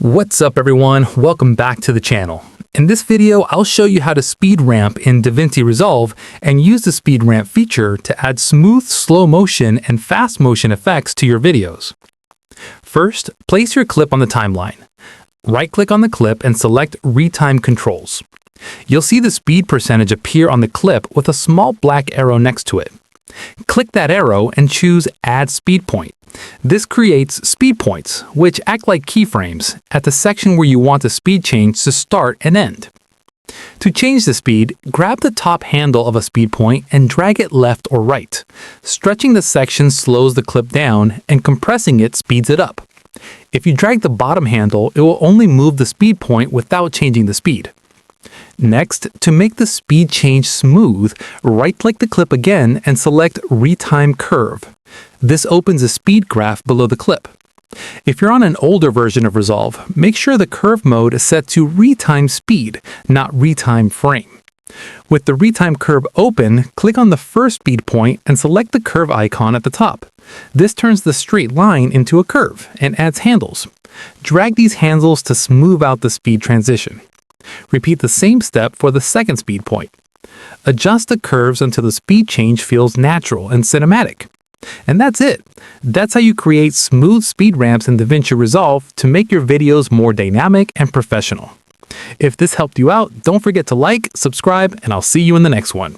What's up everyone, welcome back to the channel. In this video, I'll show you how to speed ramp in DaVinci Resolve and use the speed ramp feature to add smooth slow motion and fast motion effects to your videos. First, place your clip on the timeline. Right-click on the clip and select Retime Controls. You'll see the speed percentage appear on the clip with a small black arrow next to it. Click that arrow and choose Add Speed Point. This creates speed points, which act like keyframes, at the section where you want the speed change to start and end. To change the speed, grab the top handle of a speed point and drag it left or right. Stretching the section slows the clip down, and compressing it speeds it up. If you drag the bottom handle, it will only move the speed point without changing the speed. Next, to make the speed change smooth, right-click the clip again and select Retime Curve. This opens a speed graph below the clip. If you're on an older version of Resolve, make sure the curve mode is set to Retime Speed, not Retime Frame. With the Retime Curve open, click on the first speed point and select the curve icon at the top. This turns the straight line into a curve and adds handles. Drag these handles to smooth out the speed transition. Repeat the same step for the second speed point. Adjust the curves until the speed change feels natural and cinematic. And that's it. That's how you create smooth speed ramps in DaVinci Resolve to make your videos more dynamic and professional. If this helped you out, don't forget to like, subscribe, and I'll see you in the next one.